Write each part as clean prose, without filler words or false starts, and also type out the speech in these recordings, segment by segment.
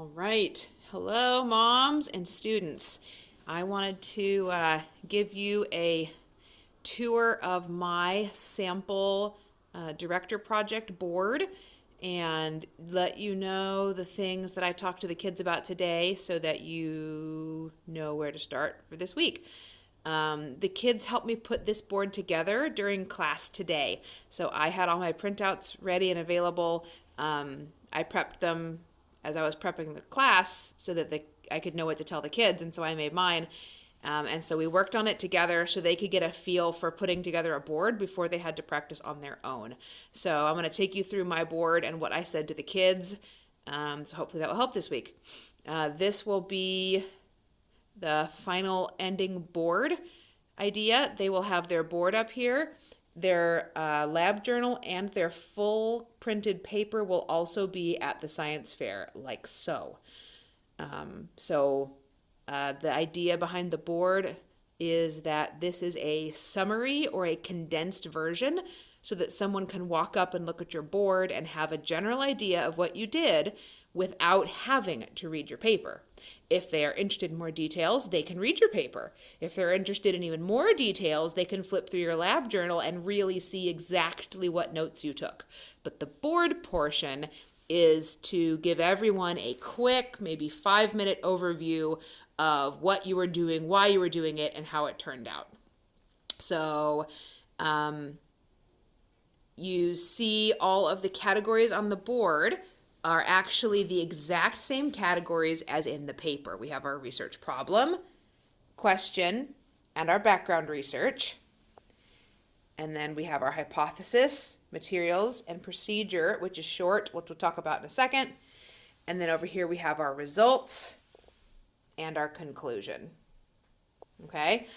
All right. Hello, moms and students. I wanted to give you a tour of my sample director project board and let you know the things that I talked to the kids about today so that you know where to start for this week. The kids helped me put this board together during class today. So I had all my printouts ready and available. I prepped them as I was prepping the class so that I could know what to tell the kids, and so I made mine. And so we worked on it together so they could get a feel for putting together a board before they had to practice on their own. So I'm going to take you through my board and what I said to the kids. So hopefully that will help this week. This will be the final ending board idea. They will have their board up here. Their lab journal and their full printed paper will also be at the science fair, like so. The idea behind the board is that this is a summary or a condensed version so that someone can walk up and look at your board and have a general idea of what you did without having to read your paper. If they are interested in more details, they can read your paper. If they're interested in even more details, they can flip through your lab journal and really see exactly what notes you took. But the board portion is to give everyone a quick, maybe 5-minute overview of what you were doing, why you were doing it, and how it turned out. So you see all of the categories on the board are actually the exact same categories as in the paper. We have our research problem, question, and our background research. And then we have our hypothesis, materials, and procedure, which is short, which we'll talk about in a second. And then over here we have our results and our conclusion. Okay,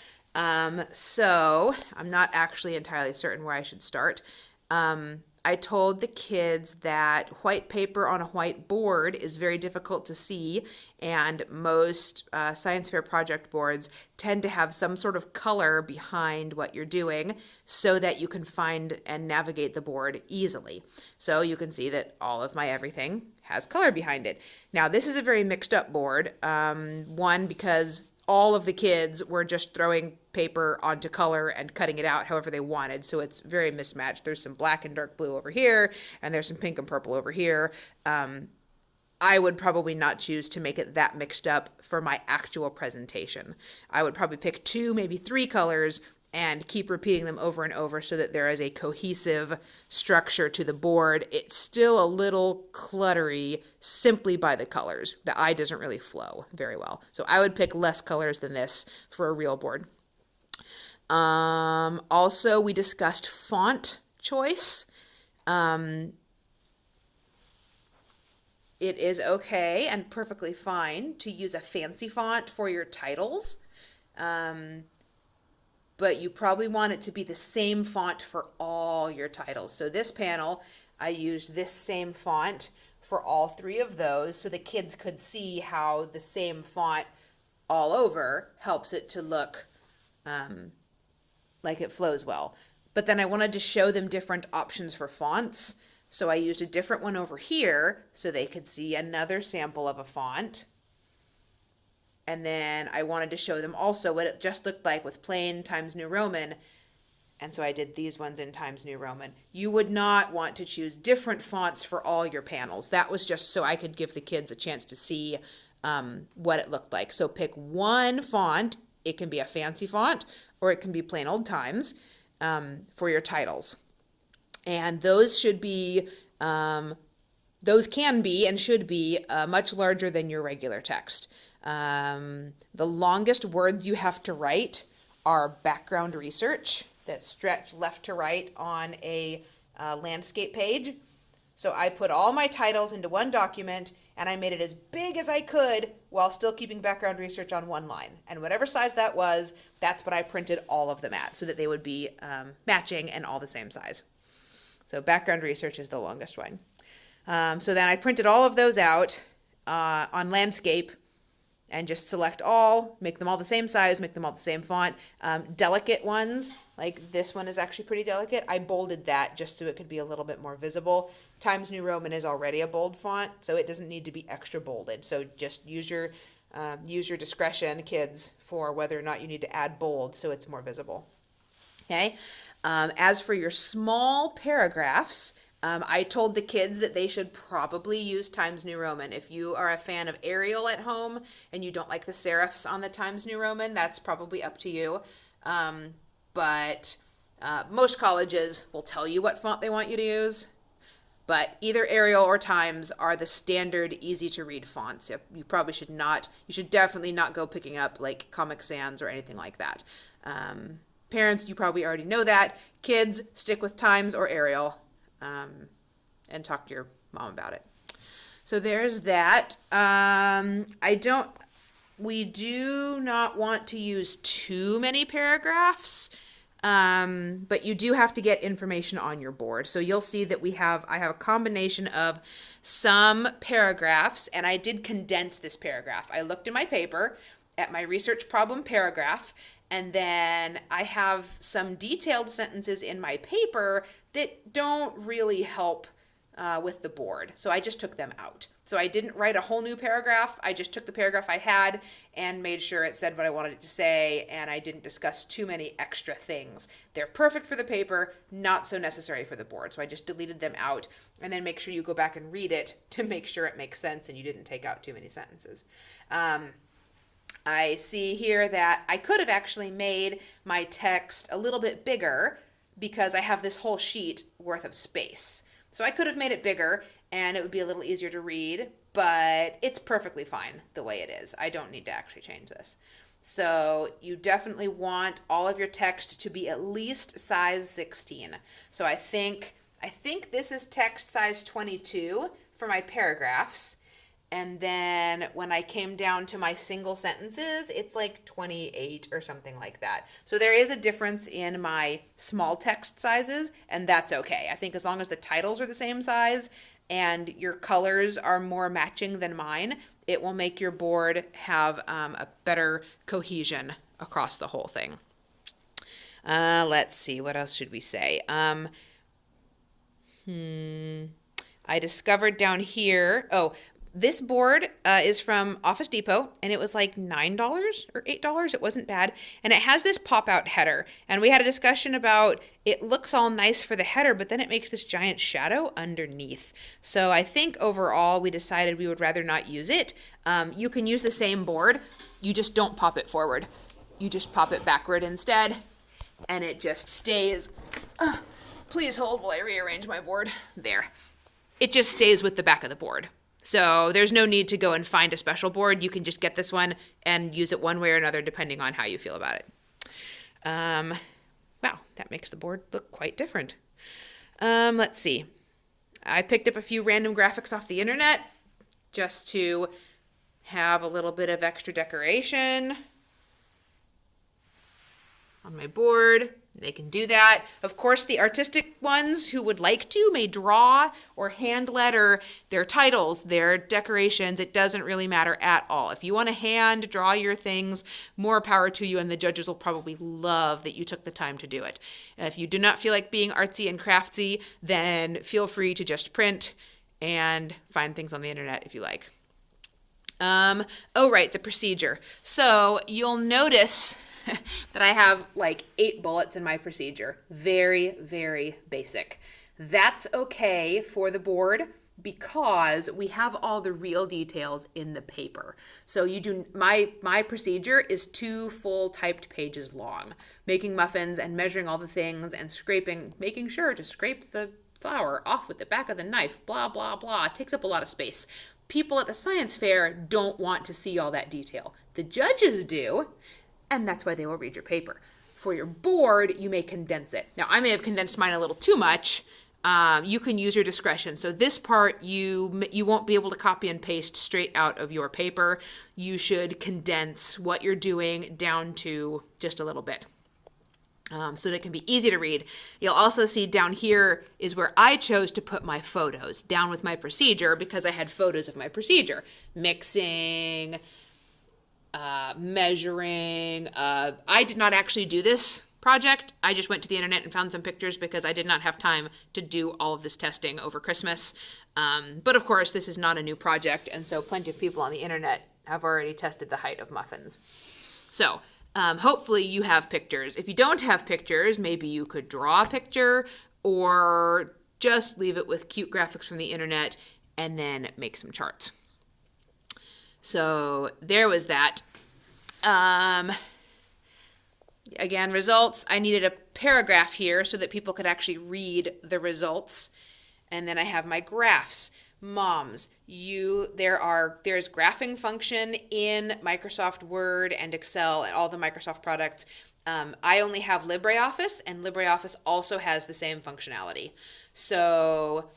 so I'm not actually entirely certain where I should start. I told the kids that white paper on a white board is very difficult to see, and most science fair project boards tend to have some sort of color behind what you're doing so that you can find and navigate the board easily. So you can see that all of my everything has color behind it. Now, this is a very mixed up board, one, because all of the kids were just throwing paper onto color and cutting it out however they wanted. So it's very mismatched. There's some black and dark blue over here, and there's some pink and purple over here. I would probably not choose to make it that mixed up for my actual presentation. I would probably pick 2, maybe 3 colors and keep repeating them over and over so that there is a cohesive structure to the board. It's still a little cluttery simply by the colors. The eye doesn't really flow very well. So I would pick less colors than this for a real board. Also, we discussed font choice. It is okay and perfectly fine to use a fancy font for your titles. But you probably want it to be the same font for all your titles. So this panel, I used this same font for all 3 of those so the kids could see how the same font all over helps it to look like it flows well. But then I wanted to show them different options for fonts. So I used a different one over here so they could see another sample of a font. And then I wanted to show them also what it just looked like with plain Times New Roman. And so I did these ones in Times New Roman. You would not want to choose different fonts for all your panels. That was just so I could give the kids a chance to see what it looked like. So pick one font. It can be a fancy font or it can be plain old Times for your titles. And those should be, those can be and should be much larger than your regular text. The longest words you have to write are background research that stretch left to right on a landscape page. So I put all my titles into one document and I made it as big as I could while still keeping background research on one line. And whatever size that was, that's what I printed all of them at so that they would be matching and all the same size. So background research is the longest one. So then I printed all of those out on landscape and just select all, make them all the same size, make them all the same font. Delicate ones, like this one is actually pretty delicate. I bolded that just so it could be a little bit more visible. Times New Roman is already a bold font, so it doesn't need to be extra bolded. So just use your discretion, kids, for whether or not you need to add bold so it's more visible. Okay. As for your small paragraphs, I told the kids that they should probably use Times New Roman. If you are a fan of Arial at home and you don't like the serifs on the Times New Roman, that's probably up to you. But most colleges will tell you what font they want you to use. But either Arial or Times are the standard easy to read fonts. You probably should not, you should definitely not go picking up like Comic Sans or anything like that. Parents, you probably already know that. Kids, stick with Times or Arial, and talk to your mom about it. So there's that. We do not want to use too many paragraphs. But you do have to get information on your board. So you'll see that I have a combination of some paragraphs, and I did condense this paragraph. I looked in my paper at my research problem paragraph, and then I have some detailed sentences in my paper that don't really help with the board. So I just took them out. So I didn't write a whole new paragraph. I just took the paragraph I had and made sure it said what I wanted it to say, and I didn't discuss too many extra things. They're perfect for the paper, not so necessary for the board. So I just deleted them out, and then make sure you go back and read it to make sure it makes sense and you didn't take out too many sentences. I see here that I could have actually made my text a little bit bigger because I have this whole sheet worth of space. So I could have made it bigger and it would be a little easier to read, but it's perfectly fine the way it is. I don't need to actually change this. So you definitely want all of your text to be at least size 16. So I think this is text size 22 for my paragraphs. And then when I came down to my single sentences, it's like 28 or something like that. So there is a difference in my small text sizes, and that's okay. I think as long as the titles are the same size and your colors are more matching than mine, it will make your board have a better cohesion across the whole thing. Let's see, what else should we say? I discovered down here, this board is from Office Depot, and it was like $9 or $8. It wasn't bad. And it has this pop-out header. And we had a discussion about it looks all nice for the header, but then it makes this giant shadow underneath. So I think overall we decided we would rather not use it. You can use the same board. You just don't pop it forward. You just pop it backward instead, and it just stays. Please hold while I rearrange my board. There. It just stays with the back of the board. So there's no need to go and find a special board. You can just get this one and use it one way or another depending on how you feel about it. Wow, that makes the board look quite different. Let's see. I picked up a few random graphics off the internet just to have a little bit of extra decoration on my board. They can do that. Of course, the artistic ones who would like to may draw or hand letter their titles, their decorations. It doesn't really matter at all. If you want to hand draw your things, more power to you, and the judges will probably love that you took the time to do it. If you do not feel like being artsy and craftsy, then feel free to just print and find things on the internet if you like. Right, the procedure. So you'll notice that I have like 8 bullets in my procedure. Very, very basic. That's okay for the board because we have all the real details in the paper. So my procedure is 2 full typed pages long. Making muffins and measuring all the things and making sure to scrape the flour off with the back of the knife, blah, blah, blah. It takes up a lot of space. People at the science fair don't want to see all that detail. The judges do, and that's why they will read your paper. For your board, you may condense it. Now, I may have condensed mine a little too much. You can use your discretion. So this part, you won't be able to copy and paste straight out of your paper. You should condense what you're doing down to just a little bit. So that it can be easy to read. You'll also see down here is where I chose to put my photos, down with my procedure, because I had photos of my procedure. Mixing, measuring. I did not actually do this project. I just went to the internet and found some pictures because I did not have time to do all of this testing over Christmas. But of course, this is not a new project, and so plenty of people on the internet have already tested the height of muffins. So hopefully you have pictures. If you don't have pictures, maybe you could draw a picture or just leave it with cute graphics from the internet and then make some charts. So there was that. Again, results. I needed a paragraph here so that people could actually read the results. And then I have my graphs. Moms, there's graphing function in Microsoft Word and Excel and all the Microsoft products. I only have LibreOffice, and LibreOffice also has the same functionality. So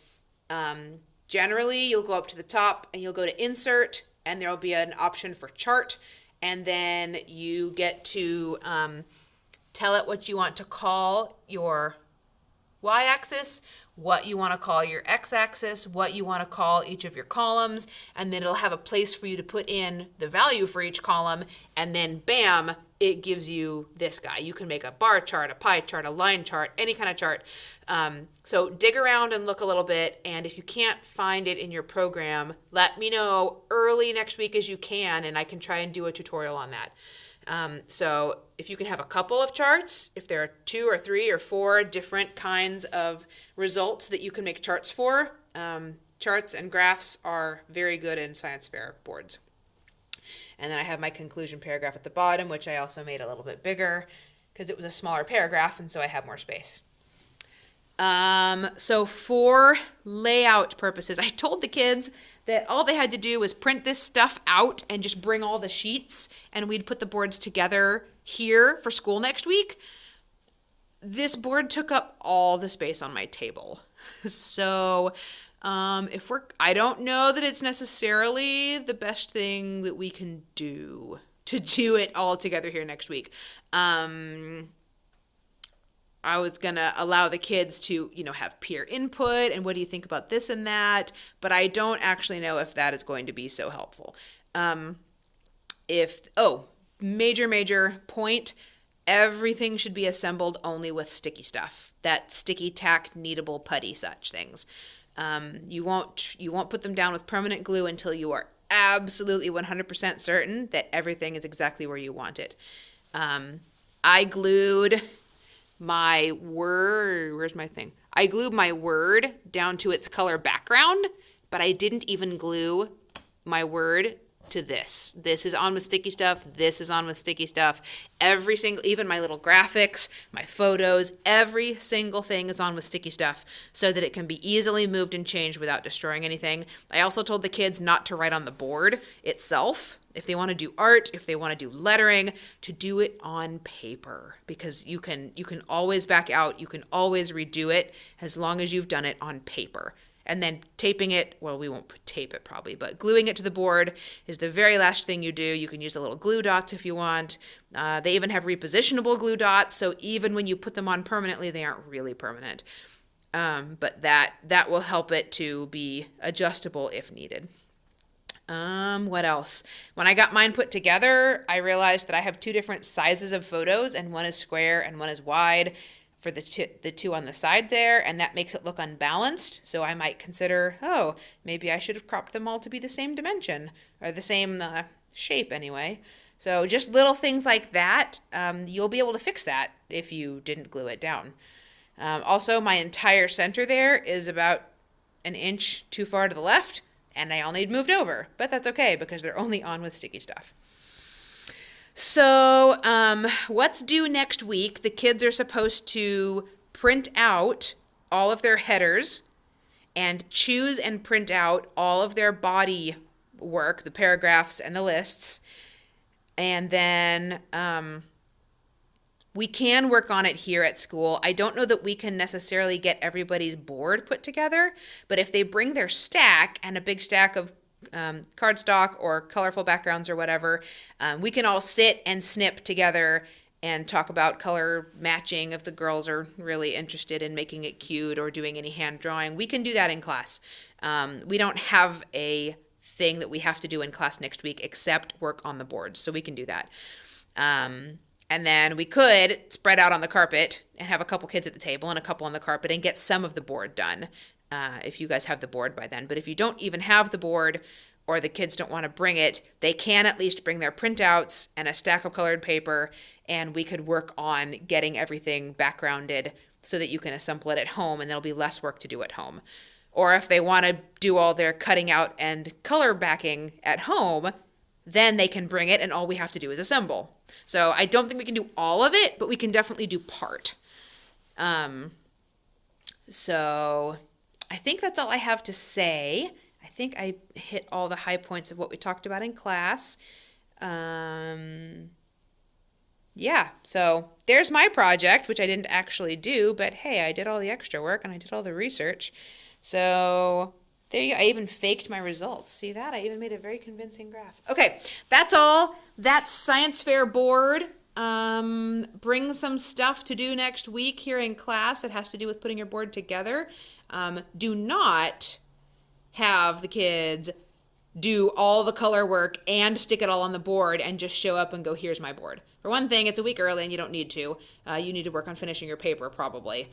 generally, you'll go up to the top and you'll go to Insert, and there'll be an option for Chart, and then you get to tell it what you want to call your y-axis, what you want to call your x-axis, what you want to call each of your columns, and then it'll have a place for you to put in the value for each column, and then bam, it gives you this guy. You can make a bar chart, a pie chart, a line chart, any kind of chart. So dig around and look a little bit, and if you can't find it in your program, let me know early next week as you can, and I can try and do a tutorial on that. So if you can have a couple of charts, if there are 2 or 3 or 4 different kinds of results that you can make charts for, charts and graphs are very good in science fair boards. And then I have my conclusion paragraph at the bottom, which I also made a little bit bigger because it was a smaller paragraph, and so I have more space. So for layout purposes, I told the kids that all they had to do was print this stuff out and just bring all the sheets, and we'd put the boards together here for school next week. This board took up all the space on my table. So I don't know that it's necessarily the best thing that we can do to do it all together here next week. I was going to allow the kids to, have peer input and what do you think about this and that, but I don't actually know if that is going to be so helpful. Major point, everything should be assembled only with sticky stuff, that sticky tack, kneadable, putty, such things. You won't put them down with permanent glue until you are absolutely 100% certain that everything is exactly where you want it. I glued my Word, I glued my Word down to its color background, but I didn't even glue my Word to this. This is on with sticky stuff. This is on with sticky stuff. Even my little graphics, my photos, every single thing is on with sticky stuff so that it can be easily moved and changed without destroying anything. I also told the kids not to write on the board itself. If they want to do art, if they want to do lettering, to do it on paper, because you can always back out. You can always redo it as long as you've done it on paper. And then taping it, well, we won't tape it probably, but gluing it to the board is the very last thing you do. You can use the little glue dots if you want. They even have repositionable glue dots, so even when you put them on permanently, they aren't really permanent. But that will help it to be adjustable if needed. What else? When I got mine put together, I realized that I have 2 different sizes of photos, and one is square and one is wide for the two on the side there, and that makes it look unbalanced. So I might consider, maybe I should have cropped them all to be the same dimension, or the same shape anyway. So just little things like that. You'll be able to fix that if you didn't glue it down. Also, my entire center there is about an inch too far to the left, and I all need moved over, but that's okay because they're only on with sticky stuff. So what's due next week? The kids are supposed to print out all of their headers and choose and print out all of their body work, the paragraphs and the lists. And then we can work on it here at school. I don't know that we can necessarily get everybody's board put together, but if they bring their stack and a big stack of cardstock or colorful backgrounds or whatever, we can all sit and snip together and talk about color matching if the girls are really interested in making it cute or doing any hand drawing. We can do that in class. We don't have a thing that we have to do in class next week except work on the board, so we can do that. And then we could spread out on the carpet and have a couple kids at the table and a couple on the carpet and get some of the board done, if you guys have the board by then. But if you don't even have the board, or the kids don't want to bring it, they can at least bring their printouts and a stack of colored paper, and we could work on getting everything backgrounded so that you can assemble it at home, and there'll be less work to do at home. Or if they want to do all their cutting out and color backing at home, then they can bring it and all we have to do is assemble. So I don't think we can do all of it, but we can definitely do part. So I think that's all I have to say. I think I hit all the high points of what we talked about in class. Yeah, so there's my project, which I didn't actually do, but hey, I did all the extra work and I did all the research. So there you go. I even faked my results. See that? I even made a very convincing graph. Okay, that's all. That's science fair board. Bring some stuff to do next week here in class that has to do with putting your board together. Do not have the kids do all the color work and stick it all on the board and just show up and go, here's my board. For one thing, it's a week early and you don't need to. You need to work on finishing your paper probably.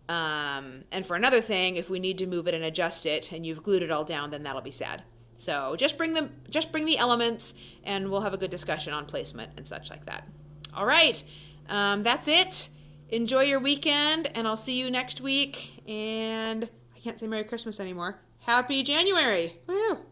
And for another thing, if we need to move it and adjust it and you've glued it all down, then that'll be sad. So just bring the elements and we'll have a good discussion on placement and such like that. All right. That's it. Enjoy your weekend and I'll see you next week. And I can't say Merry Christmas anymore. Happy January. Woo!